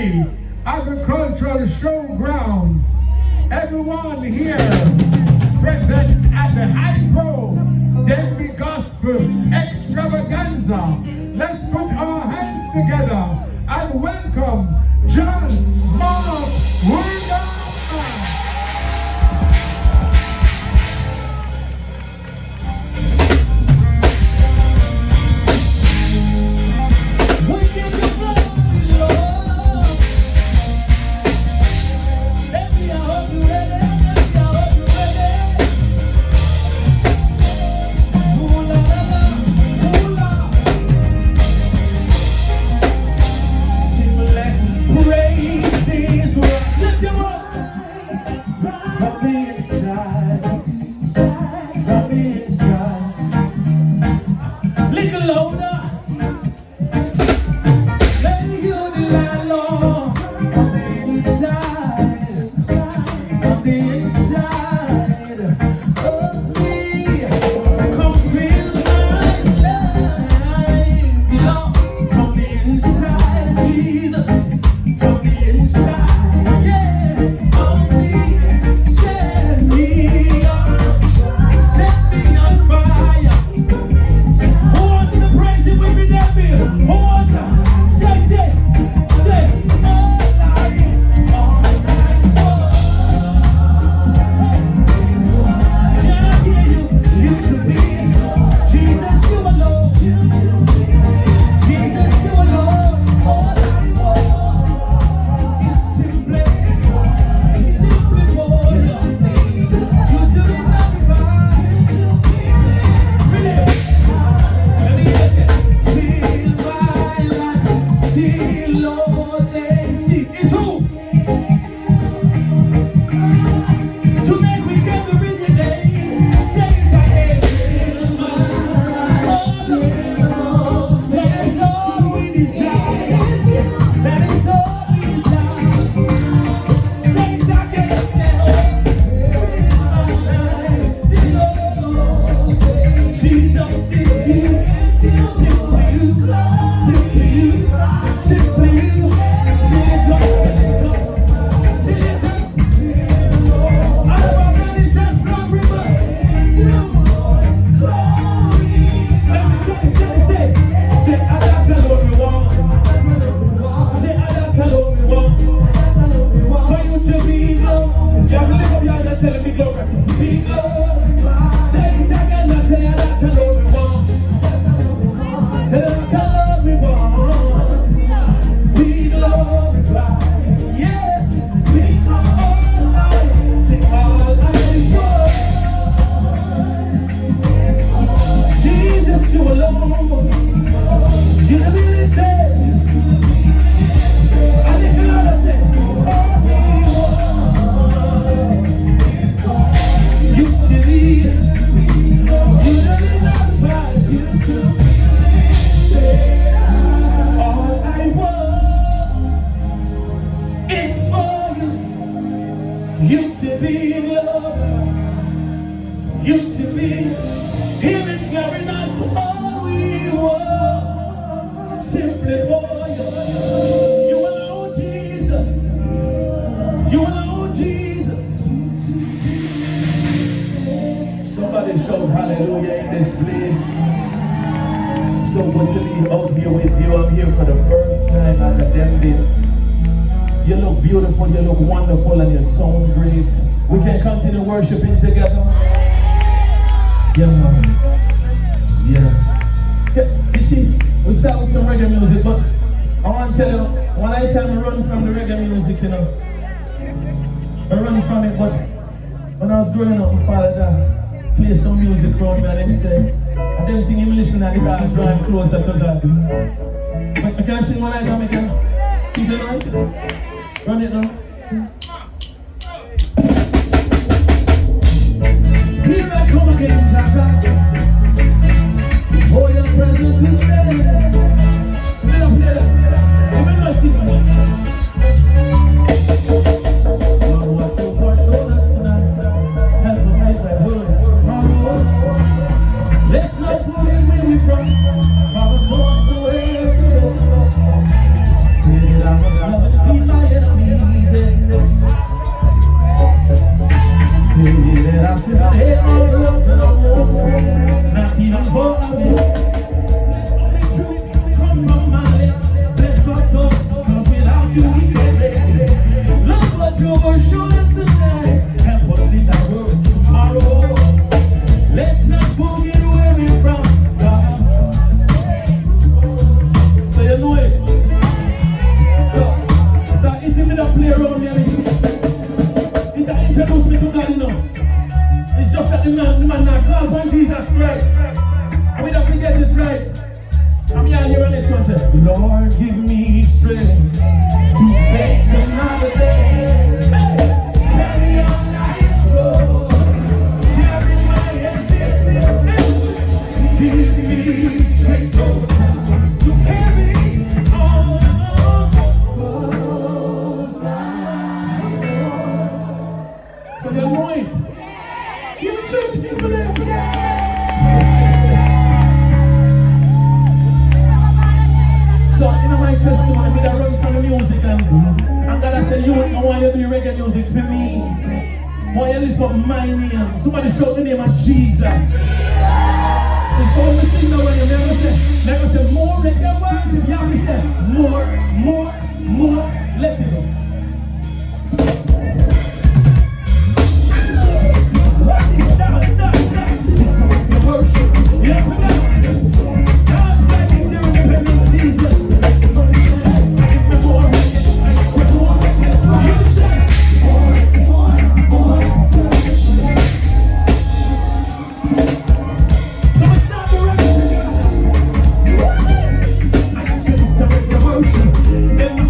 Denbigh Agricultural Showgrounds. Everyone here present at the High Pro Denbigh Gospel Extravaganza. Let's put our hands together and welcome Johnmark Wiggan. Hallelujah in this place. So good to be out here with you. I'm here for the first time at the Denbigh. You look beautiful, you look wonderful, and you sound great. We can continue worshiping together. Yeah, man. Yeah. You see, we start with some reggae music, but I want to tell you, when I tell me run from the reggae music, you know, I run from it, but when I was growing up, my father died. Play some music around me and them say, I don't think him listen to the God, drawing closer to God. But I can sing one night, I can keep the night. Run it now. Here I come again, Jaja. Oh, your presence is there. Play up, play up. Come in, let's sing it. Lord, what you want on us tonight? Help us hide thy words. Let's not pull in where we from. Father, show us the way to go. Say that I must love and feel. man now, call upon Jesus Christ. And we don't forget it right. I'm here on this one, say, Lord, give me strength to face another day. Hey! Carry on life's road, carry my head. Give me strength, Lord, to carry on. So you know it. You church people there. So in my testimony, we run from the music and God said, you, I want you to do reggae music for me. I want you to lift up my name. Somebody shout the name of Jesus. It's all we sing now when you never say more reggae worship. You have to say more, let it go. Stop. This is the worship. You have to dance. Dance like it's your independent season. Then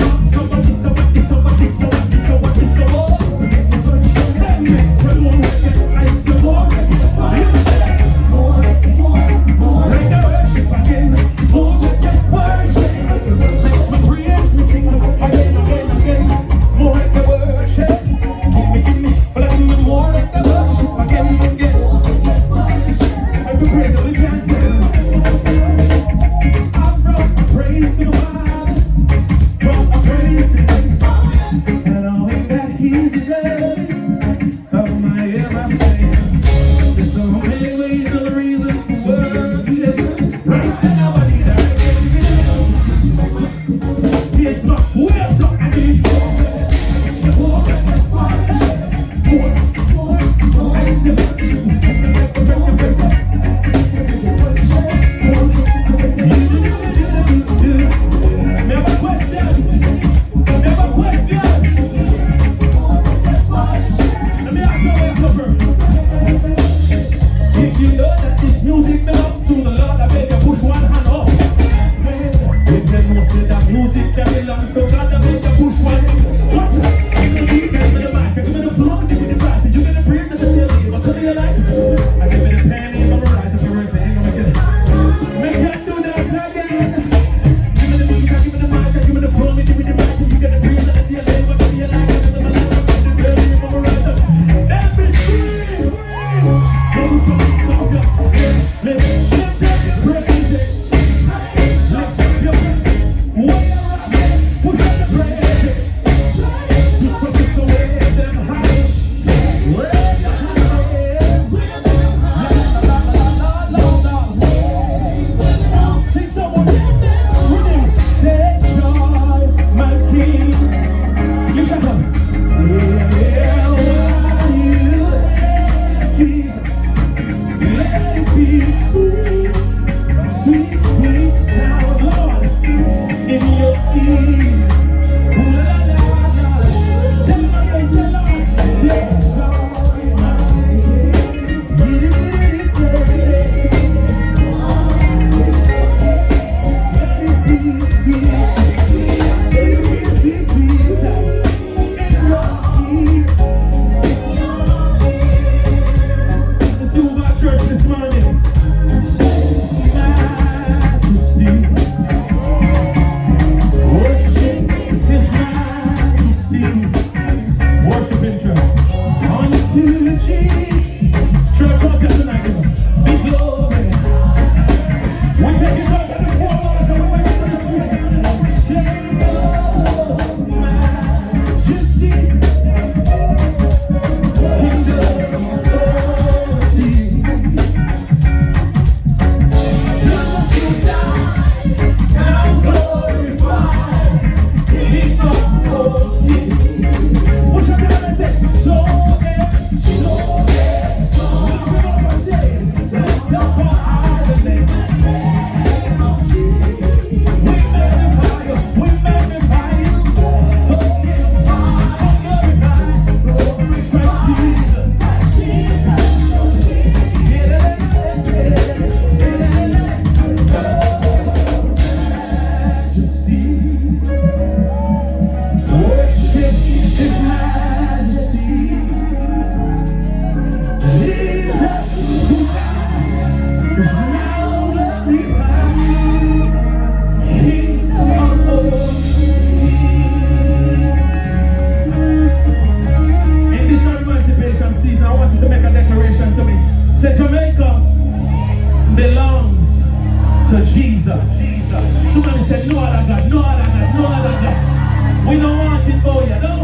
it for you, no?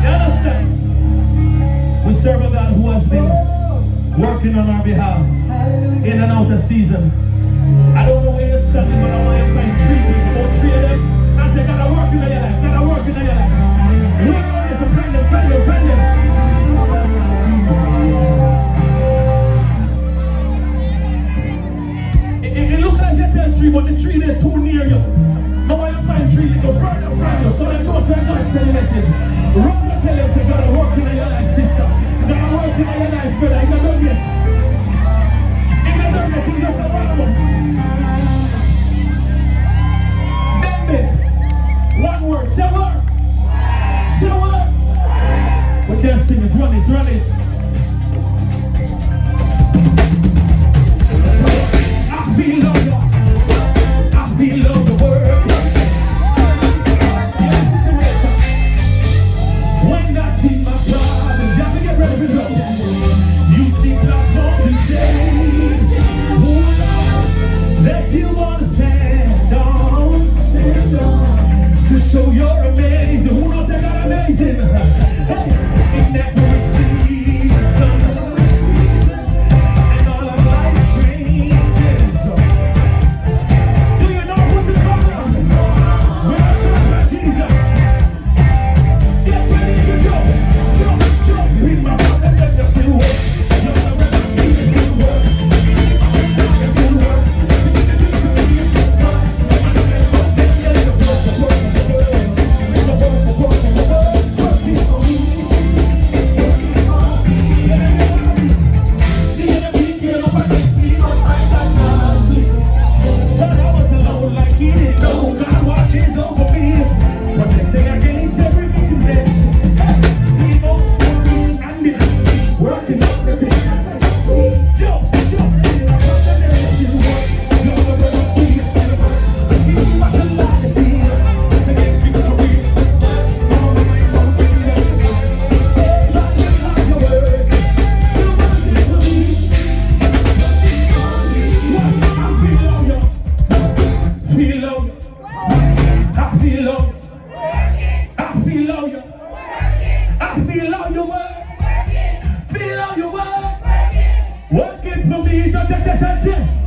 You understand? We serve a God who has been working on our behalf in and out of season. I don't know where you're standing, but I want you to find three people, about three of them. I say, gotta work in your life, gotta work in your life. We know this, friend them. It looks like you tell tree, but the tree is too near you. But when you find tree, they go further from you. So they go say God send the message. Run to tell them, say, gotta work in your life, sister. Gotta work in your life, brother. You don't know yet. You don't know yet, you just a warm up. Denbigh, one word, say word. Say word. We can't sing it, run it. I feel on you. I feel on the word. When I see my problems, y'all can get ready for trouble. You see platforms and stage. That you want to stand on, to show you're amazing. Who knows that God amazing? Hey, in every season, and all of life's changes. Do you know who to call on? We're Jesus. Get ready to jump. Read my Bible and let us still work. You're the rest of me, it's still work. It's still work.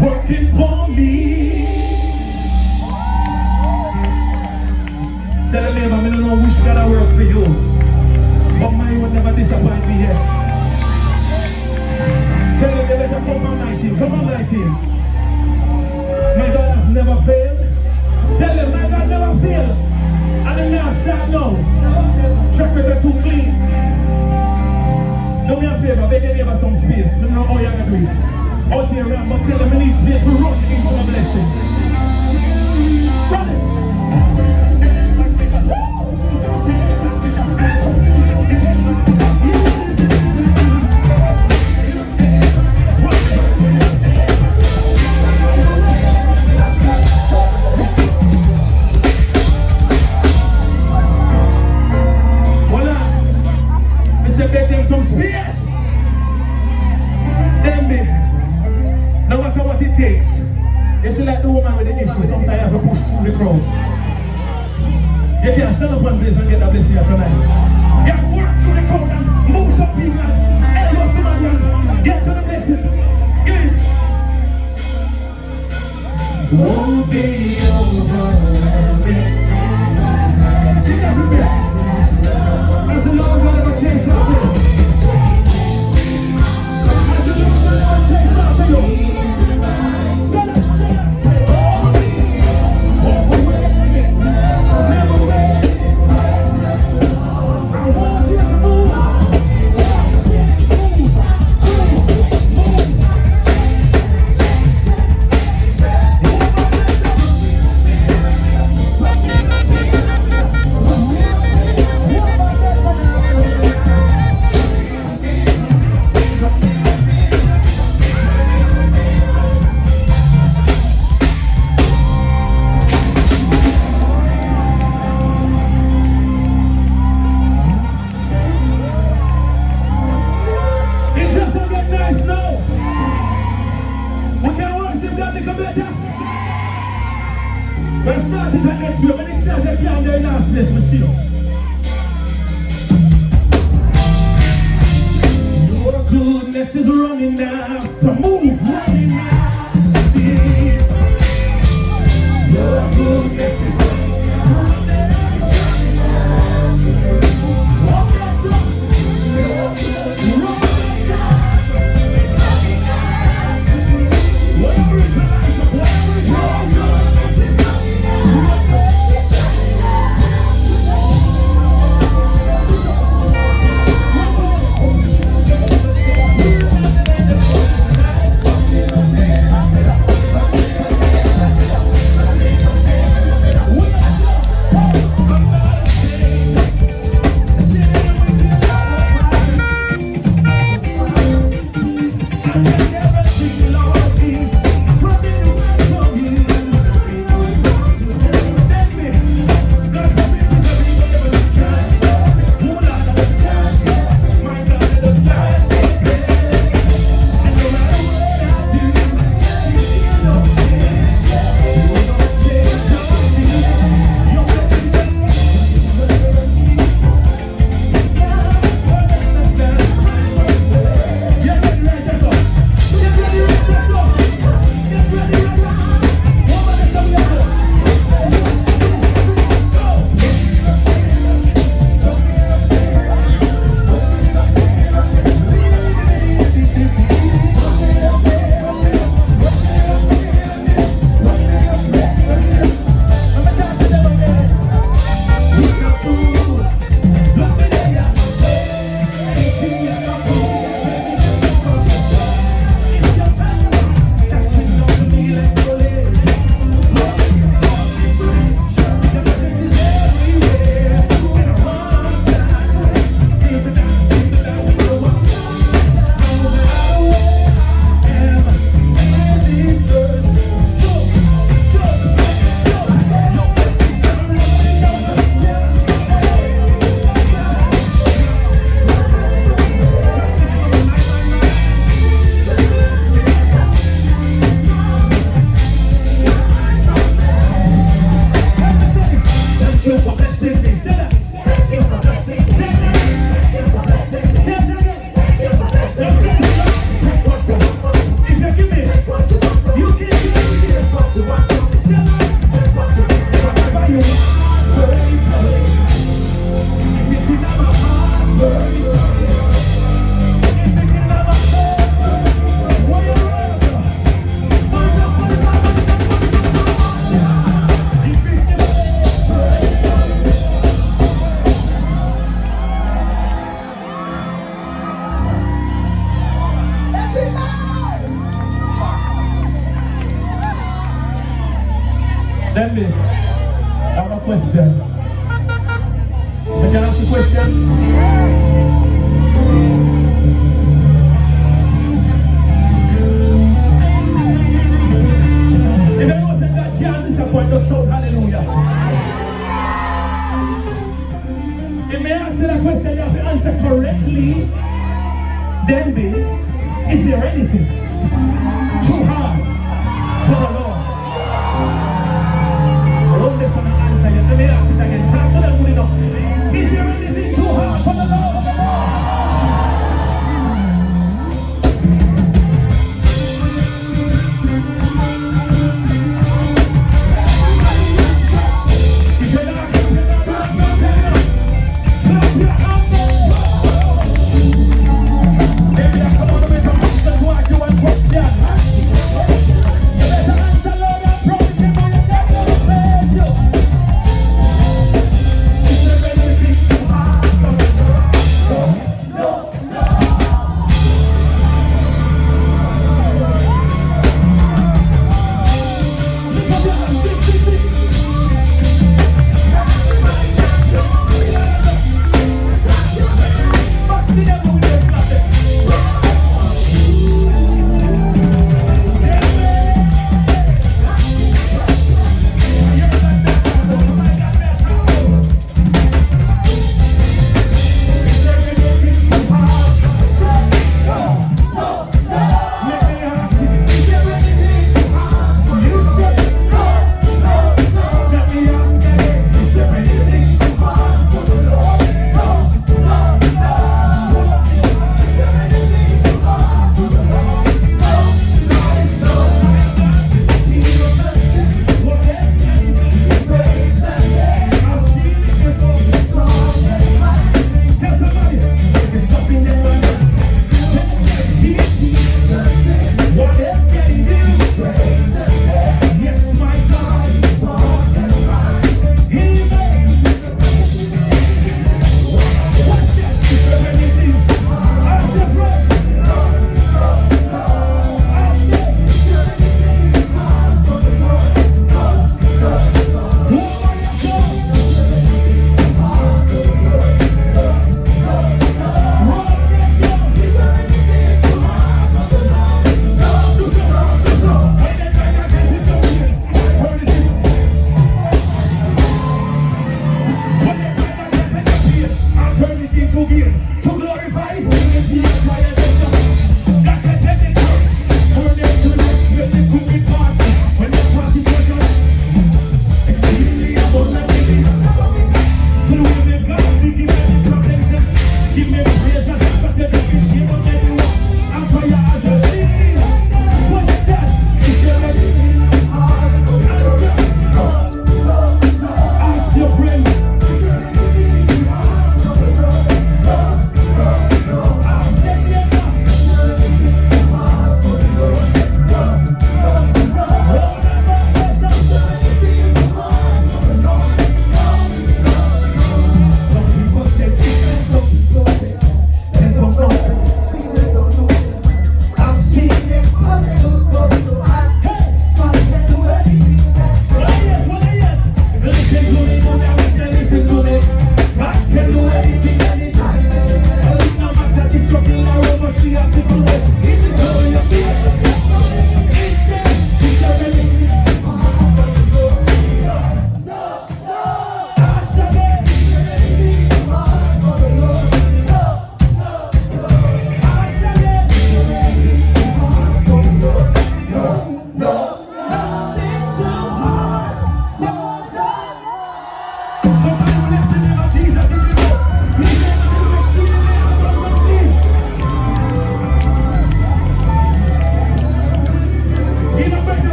Working for me. Tell the neighbor, I don't know which God I work for you, but mine will never disappoint me yet. Tell them they better come on my team. My God has never failed. Tell them my God never failed. And then now start now. Track record too clean. Do me a favor, beg your neighbor some space. I don't know how you're going to do it. Out here around, but tell them we need space to run into the blessing. Run it! Voila! I said beg them some space. Denbigh. No matter what it takes, it's like the woman with the issue. Sometimes you have to push through the crowd. You can't stand up one place and get the blessing tonight. You have to work through the crowd and move some people and elbow somebody and get to the blessing. Get it. Won't be over. See that with me? As the Lord will never change something. As the Lord will never change something. Wiggan. If anyone said God can't disappoint, just shout hallelujah. If may answer that question, you have to answer correctly. Denbigh, is there anything too hard for the Lord? I love this one answer yet. Let me ask it again. Talk to them good enough. Is there anything too hard for the Lord?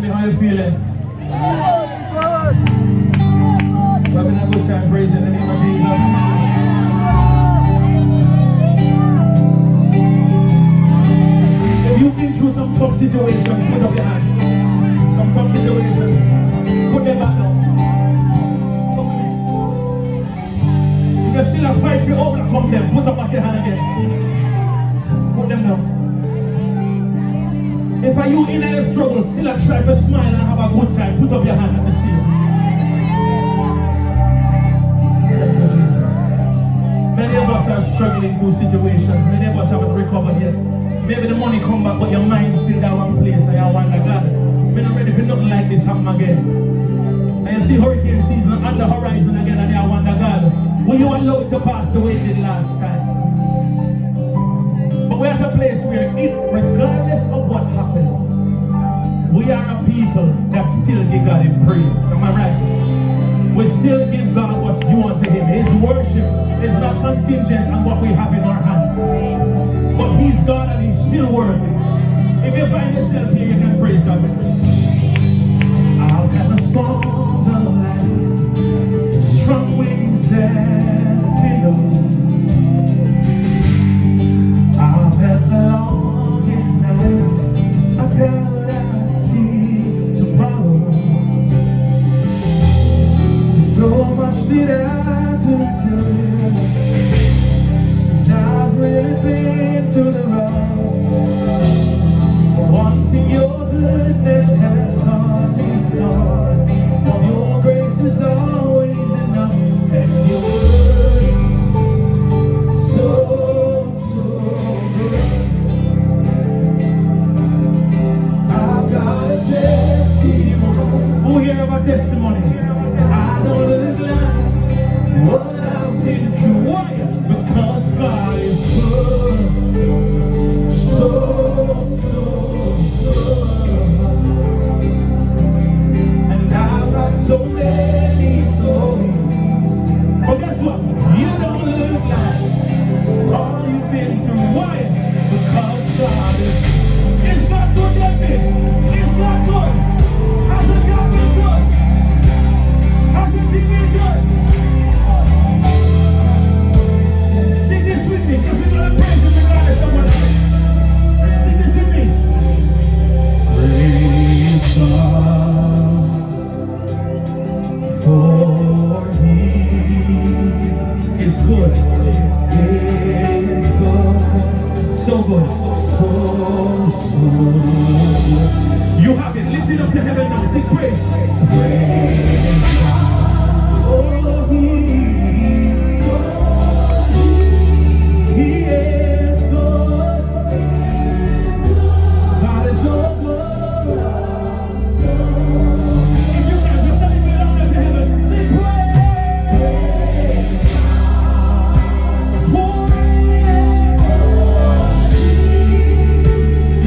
How you feeling? We're having a good time praising the name of Jesus. If you've been through some tough situations, put up your hand. Some tough situations. wanna try to smile and have a good time, put up your hand at the steel. Thank you, Jesus. Many of us are struggling through situations. Many of us haven't recovered yet. Maybe the money come back, but your mind still got one place and you wonder, God, we're not ready for nothing like this happen again. And you see hurricane season on the horizon again and you wonder, God, will you allow it to pass the way it did last time? But we're at a place where, regardless of what happens, we are a people that still give God in praise. Am I right? We still give God what's due unto Him. His worship is not contingent on what we have in our hands. But He's God and He's still worthy. If you find yourself here, you can praise God with me. I've had the storms of life, strong wings that pillow. I've had the longest nights, I doubt I'd see tomorrow. So much that I could tell you, 'cause I've really been through the road. One thing your goodness has taught me, Lord, is your grace is always enough, and your word so good. I've got a testimony. Who hear about testimony? I don't look like what I've been through. Why? Because God is good. So good. And I've got so many stories. But guess what? You don't look like all you've been through. Why? Because God is God good, David? Is God good? Hasn't God been good? Hasn't He been good? Sing this with me, because we're going to praise Him regardless of what happens. Sing this with me. Praise God, for He is good. Is good. So good. So good. You have it. Lift it up to heaven now. Sing praise. Praise God. Oh, He is good. God is so good. If you can, just sing it up to heaven. Sing praise God. For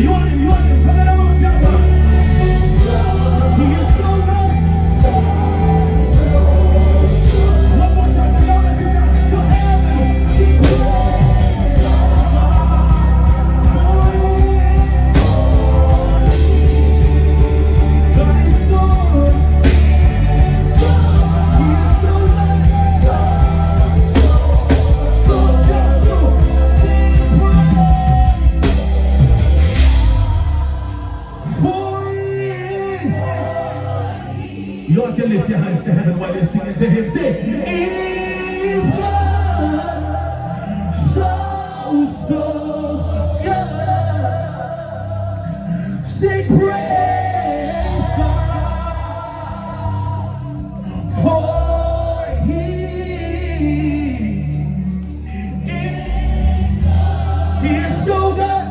you want him. Put it up on Johnmark. He is so good. One more time, the Lord is God. To heaven. Sing praise God is good. He is so good. Just you sing praise. For He is. You want to lift your hands to heaven while you're singing to Him. Say, is God so good. Say, praise God, for He is so good.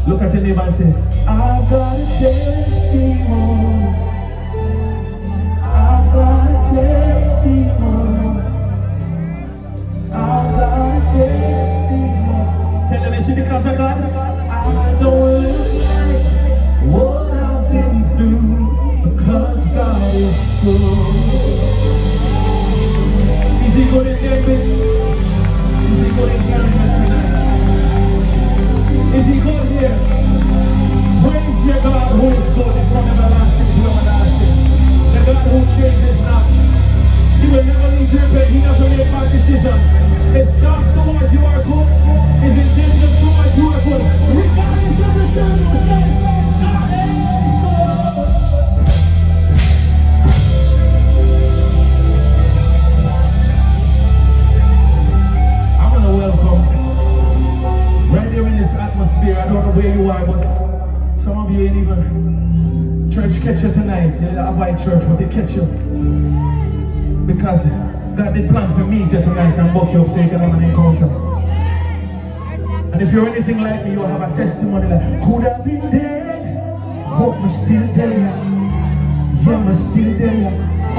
Look at your neighbor and say, I've got a testimony. I've got a testimony. I've got a testimony. Tell them it's because of God. I don't look like what I've been through, because God is good. Is He good in Denbigh? Is He good in Canada tonight? Is He good here? Praise your God who is good from everlasting to everlasting. The God who changes not. He will never leave you, but He doesn't make bad decisions. His thoughts towards you are good. His intentions towards you are good. don't know where you are, but some of you ain't even church catch you tonight. You didn't avoid church, but they catch you. Because God did plan for me to tonight and buck you up so you can have an encounter. And if you're anything like me, you'll have a testimony like, could have been dead, but I'm still there. Yeah, I'm still there.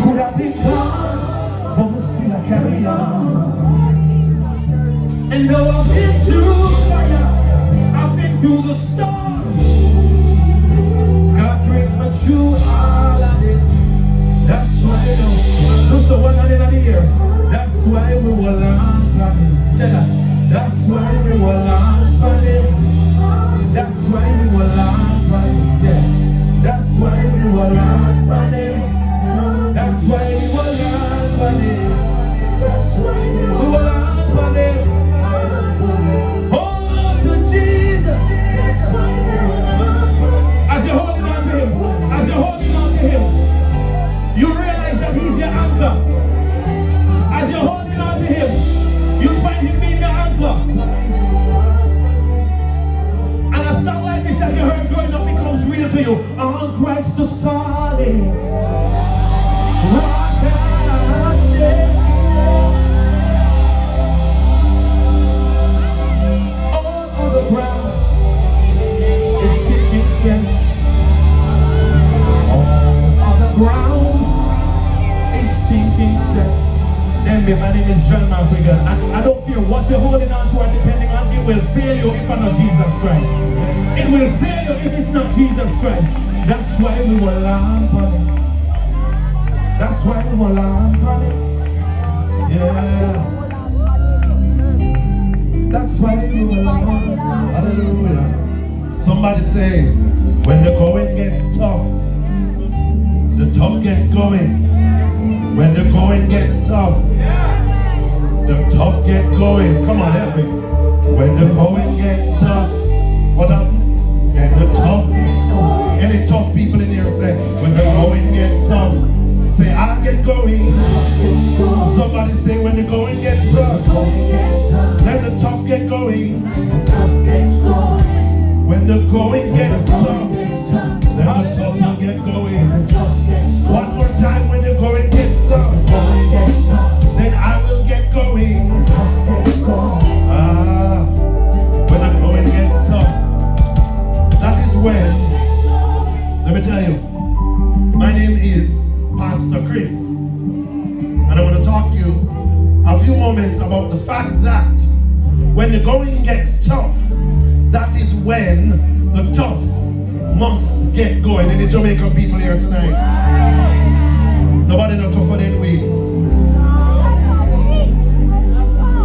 Could have been gone, but I'm still a carry on. And though I've been through fire, I've been through the storm, God bring me through all of this. That's why I know. Look, so one hand in the air. That's why we will land on him. Say that. That's why we will land on him. That's why we will land on him. Yeah. That's why we will land on him. That's why we will land on him. That's why we will land on him. Hold on to Jesus. That's why we will land on him. As you're holding on to him, as you're holding on to him, you realize that he's your anchor. As you're holding on to him, you find him being your anchor. And a song like this that you heard growing up becomes real to you. On Christ the solid rock I stand. All on the ground is sinking sand. All on the ground is sinking sand. Denbigh, my name is Johnmark, Wiggan. I don't care what you're holding on to or depending on, it will fail you if it's not Jesus Christ. It will fail you if it's not Jesus Christ. That's why we will land on it. That's why we will land on it. Yeah. That's why we will land on it. Hallelujah. Somebody say, when the going gets tough, the tough gets going. When the going gets tough, the tough get going. Come on, help me. When the going gets tough, what up? And the tough gets going. Any tough people in here say, when the going gets tough, say, I get going. Somebody say, when the going gets tough, then the tough get going. When the going gets tough, then the tough will get going. One more time, when the going gets tough, then I will get going. When the going gets tough, that is when, let me tell you, my name is Pastor Chris, and I want to talk to you a few moments about the fact that when the going gets tough, that is when the tough must get going. Any Jamaican people here tonight? Nobody not tougher than we.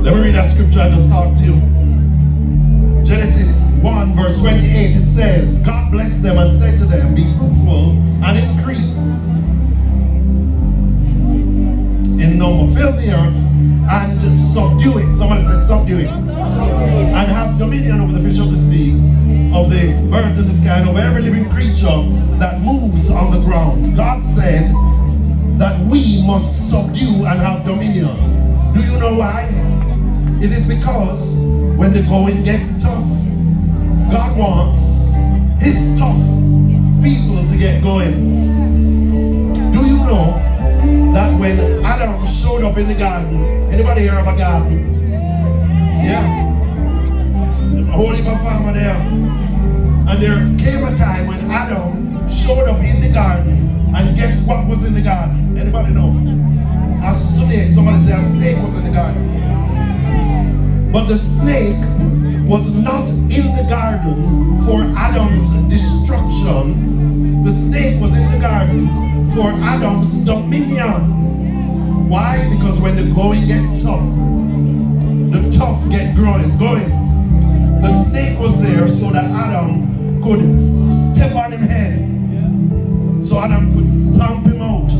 Let me read that scripture and just talk to you. Genesis 1 verse 28, it says, God blessed them and said to them, be fruitful and increase in number, fill the earth and subdue it. Somebody said subdue it. And have dominion over the fish of the sea, of the birds in the sky, and over every living creature that moves on the ground. God said that we must subdue and have dominion. Do you know why? It is because when the going gets tough, God wants his tough people to get going. Do you know that when Adam showed up in the garden, anybody hear of a garden? Yeah. A whole heap of farmer there. And there came a time when Adam showed up in the garden, and guess what was in the garden? Anybody know? A snake. Somebody say a snake was in the garden. But the snake was not in the garden for Adam's destruction. The snake was in the garden for Adam's dominion. Why? Because when the going gets tough, the tough get going. The snake was there so that Adam could step on his head. So Adam could stamp him out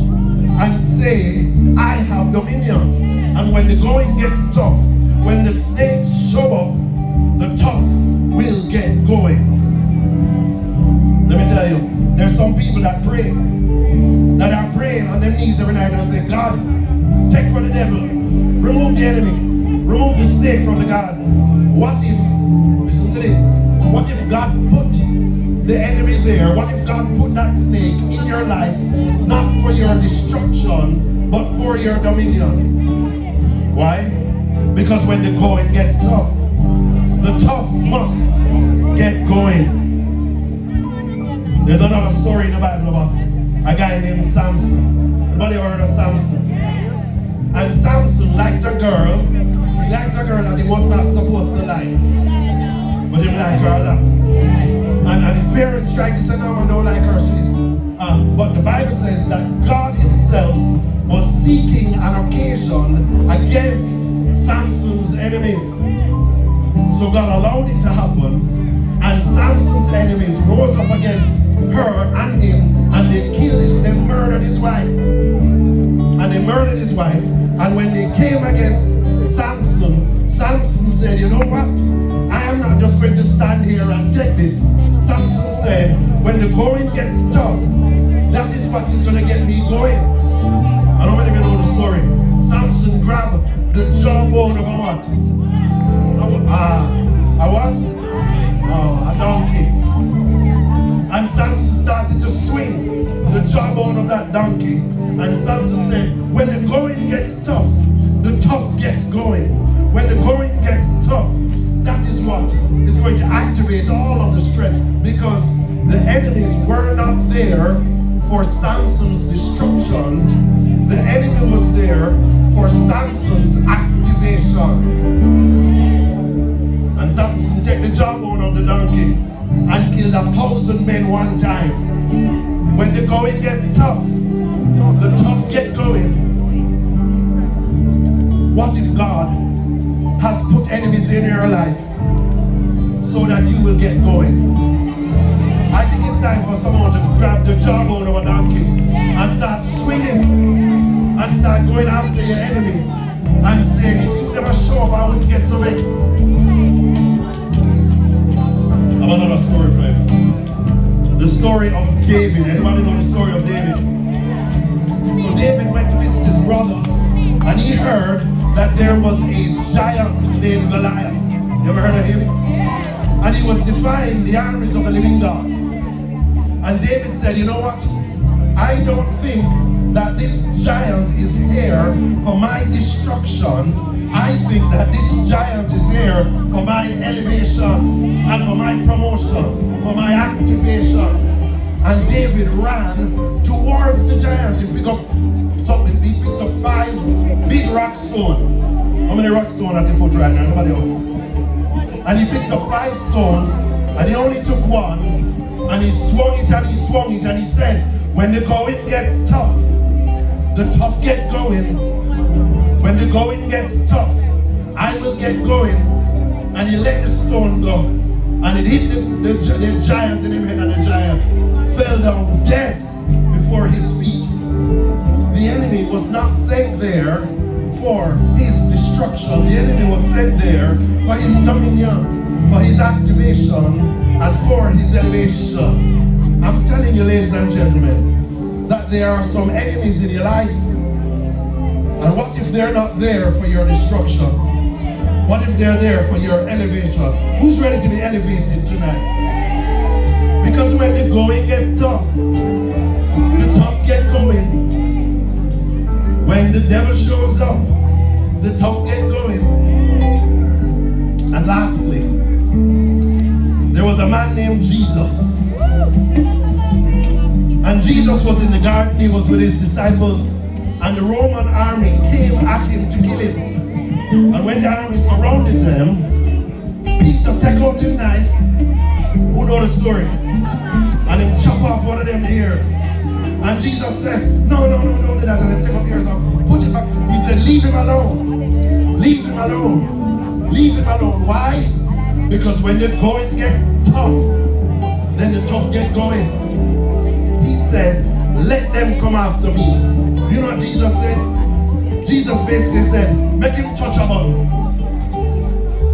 and say, I have dominion. And when the going gets tough, when the snakes show up, the tough will get going. Let me tell you, there's some people that pray, that are praying on their knees every night and say, God, take for the devil, remove the enemy, remove the snake from the garden. What if, listen to this, what if God put the enemy there? What if God put that snake in your life, not for your destruction, but for your dominion? Why? Because when the going gets tough, the tough must get going. There's another story in the Bible about a guy named Samson. Anybody ever heard of Samson? And Samson liked a girl. He liked a girl that he was not supposed to like. But he liked her a lot. And his parents tried to say, no, I don't like her. But the Bible says that God himself was seeking an occasion against Samson's enemies. So God allowed it to happen. And Samson's enemies rose up against her and him, and they killed him, they murdered his wife. And they murdered his wife. And when they came against Samson, Samson said, you know what? I am not just going to stand here and take this. Samson said, when the going gets tough, that is what is going to get me going. I don't even know the story. Samson grabbed the jawbone of a what? A what? Oh, a donkey. And Samson started to swing the jawbone of that donkey. And Samson said, when the going gets tough, the tough gets going. When the going gets tough, that is what is going to activate all of the strength, because the enemies were not there for Samson's destruction. The enemy was there for Samson's activation. And Samson took the jawbone of the donkey and killed 1,000 men one time. When the going gets tough, the tough get going. What if God has put enemies in your life so that you will get going? I think it's time for someone to grab the jawbone of a donkey and start swinging and start going after your enemy and saying, if you never show up, I will get some X. I have another story for you. The story of David. Anybody know the story of David? So David went to visit his brothers, and he heard that there was a giant named Goliath. You ever heard of him? And he was defying the armies of the living God. And David said, you know what? I don't think that this giant is here for my destruction. I think that this giant is here for my elevation and for my promotion, for my activation. And David ran towards the giant. He picked up something. He picked up 5 big rock stones. How many rock stones at your foot right now? Nobody else. And he picked up 5 stones, and he only took one, and he swung it and he swung it, and he said, when the going gets tough, the tough get going. When the going gets tough, I will get going. And he let the stone go, and it hit the giant in his head, and the giant fell down dead before his feet. The enemy was not sent there for his destruction. The enemy was sent there for his dominion, for his activation, and for his elevation. I'm telling you, ladies and gentlemen, that there are some enemies in your life. And what if they're not there for your destruction? What if they're there for your elevation? Who's ready to be elevated tonight? Because when the going gets tough, the tough get going. When the devil shows up, the tough get going. And lastly, there was a man named Jesus. And Jesus was in the garden, he was with his disciples, and the Roman army came at him to kill him. And when the army surrounded them, Peter took out his knife. Who know the story? And he chop off one of them ears. And Jesus said, no, don't do that. And he took up ears and put it back. He said, leave him alone. Leave him alone. Leave him alone. Why? Because when the going get tough, then the tough get going. He said, let them come after me. You know what Jesus said? Jesus basically said, make him touch a button.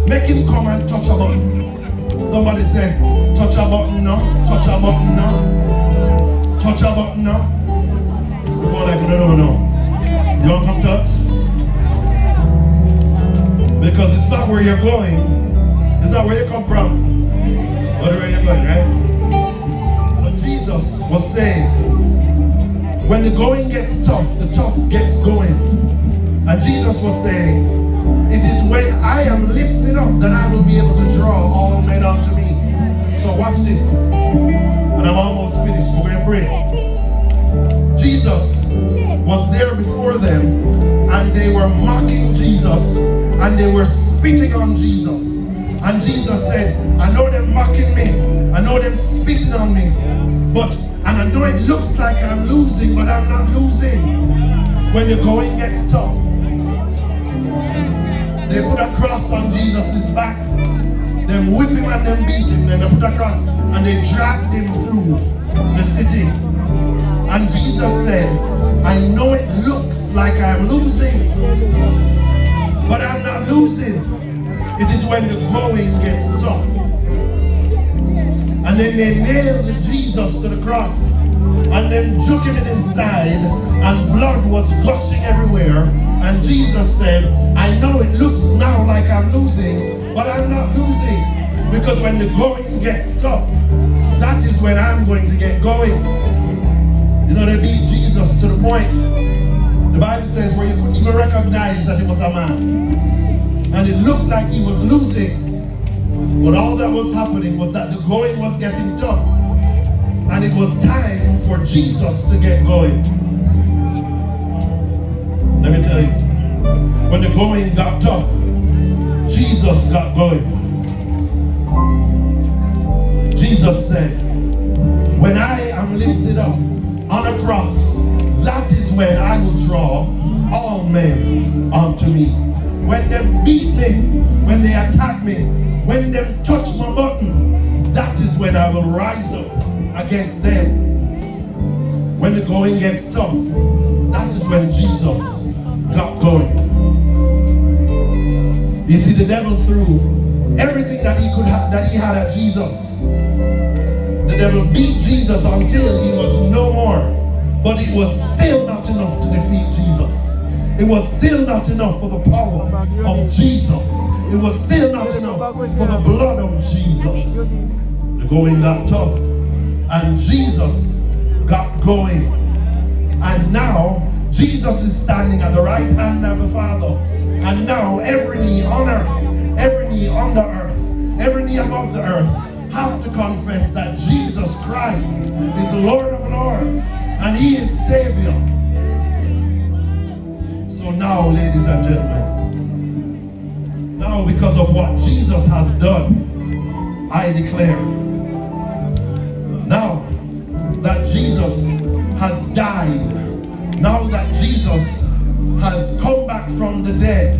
Make him come and touch a button. Somebody said, touch a button now, touch a button now, touch a button now. We go like, no. You don't come touch? Because it's not where you're going. It's not where you come from. But where you going, right? But Jesus was saying, when the going gets tough, the tough gets going. And Jesus was saying, it is when I am lifted up that I will be able to draw all men unto me. So watch this. And I'm almost finished. We're going to pray. Jesus was there before them, and they were mocking Jesus, and they were spitting on Jesus. And Jesus said, I know they're mocking me, I know they're spitting on me, and I know it looks like I'm losing, but I'm not losing. When the going gets tough, they put a cross on Jesus' back, them whip him and them beat him, then they put a cross and they dragged him through the city. And Jesus said, I know it looks like I'm losing, but I'm not losing. It is when the going gets tough. And then they nailed Jesus to the cross, and then took him inside, and blood was gushing everywhere. And Jesus said, I know it looks now like I'm losing, but I'm not losing, because when the going gets tough, that is when I'm going to get going. You know, they beat Jesus to the point, the Bible says, where you couldn't even recognize that he was a man. And it looked like he was losing, but all that was happening was that the going was getting tough, and it was time for Jesus to get going. Let me tell you, when the going got tough, Jesus got going. Jesus said, when I am lifted up on a cross, that is when I will draw all men unto me. When they beat me, when they attack me, when they touch my button, that is when I will rise up against them. When the going gets tough, that is when Jesus got going. You see, the devil threw everything that he could have, that he had at Jesus. The devil beat Jesus until he was no more, but it was still not enough to defeat Jesus. It was still not enough for the power of Jesus. It was still not enough for the blood of Jesus. The going got tough, and Jesus got going. And now Jesus is standing at the right hand of the Father. And now every knee on earth, every knee under earth, every knee above the earth have to confess that Jesus Christ is Lord of Lords and He is Savior. So now, ladies and gentlemen, now because of what Jesus has done, I declare, now that Jesus has died, now that Jesus has come back from the dead,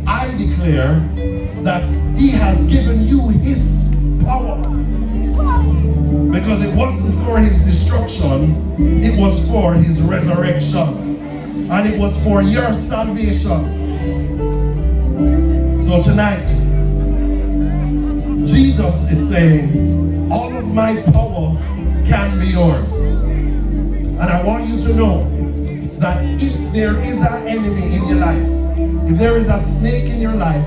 I declare that He has given you His power. Because it wasn't for His destruction, it was for His resurrection. And it was for your salvation. So tonight, Jesus is saying, all of my power can be yours. And I want you to know that if there is an enemy in your life, if there is a snake in your life,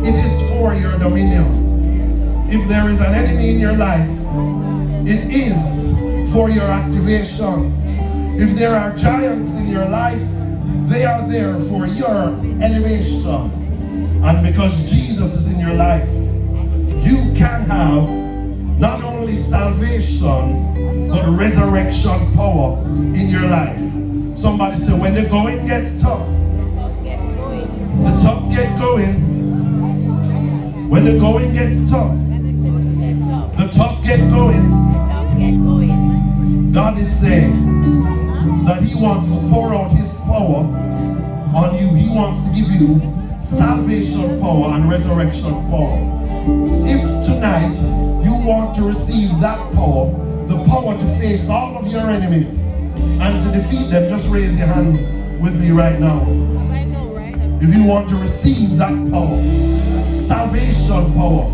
it is for your dominion. If there is an enemy in your life, it is for your activation. If there are giants in your life, they are there for your elevation. And because Jesus is in your life, you can have not only salvation, but resurrection power in your life. Somebody say, when the going gets tough, the tough get going. When the going gets tough, the tough get going. God is saying that He wants to pour out His power on you. He wants to give you salvation power and resurrection power. If tonight you want to receive that power, the power to face all of your enemies and to defeat them, just raise your hand with me right now. If you want to receive that power, salvation power,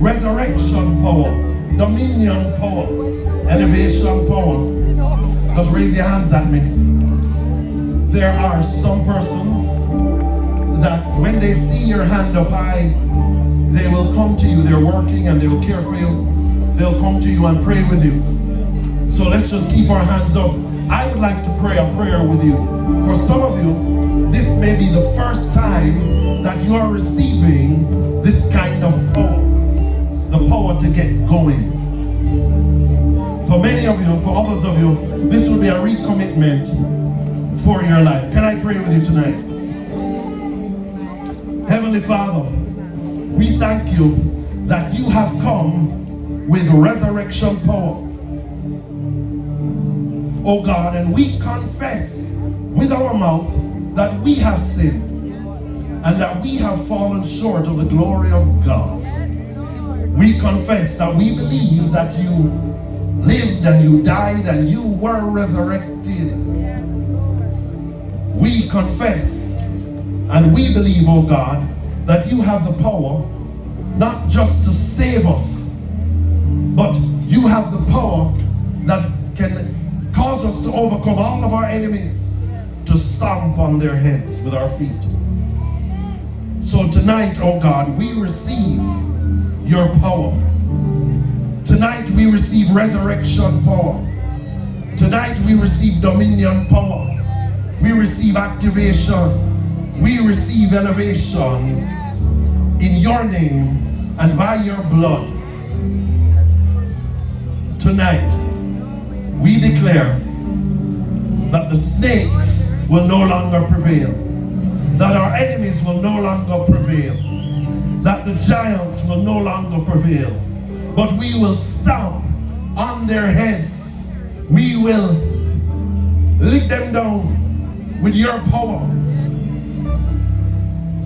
resurrection power, dominion power, elevation power, just raise your hands at me. There are some persons that when they see your hand up high, they will come to you. They're working and they will care for you. they'll come to you and pray with you. So let's just keep our hands up. I would like to pray a prayer with you. For some of you, this may be the first time that you are receiving this kind of power. The power to get going. For many of you, for others of you, this will be a recommitment for your life. Can I pray with you tonight? Heavenly Father, we thank you that you have come with resurrection power. Oh God, and we confess with our mouth that we have sinned and that we have fallen short of the glory of God. We confess that we believe that you lived and you died and you were resurrected. We confess and we believe, oh God, that you have the power not just to save us, but you have the power that can cause us to overcome all of our enemies, to stomp on their heads with our feet. So tonight, oh God, we receive your power. Tonight we receive resurrection power. Tonight we receive dominion power. We receive activation. We receive elevation in your name and by your blood. Tonight we declare that the snakes will no longer prevail, that our enemies will no longer prevail, that the giants will no longer prevail, but we will stomp on their heads. We will lick them down with your power.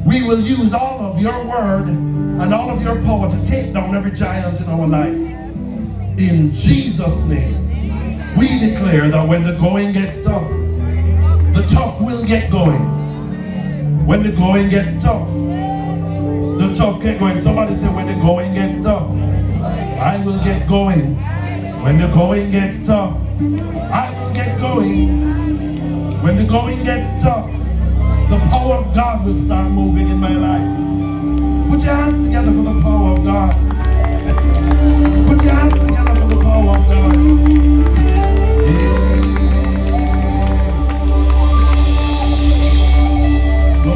We will use all of your word and all of your power to take down every giant in our life. In Jesus' name, we declare that when the going gets tough, the tough will get going. When the going gets tough, the tough get going. Somebody say, when the going gets tough, I will get going. When the going gets tough, I will get going. When the going gets tough, the power of God will start moving in my life. Put your hands together for the power of God.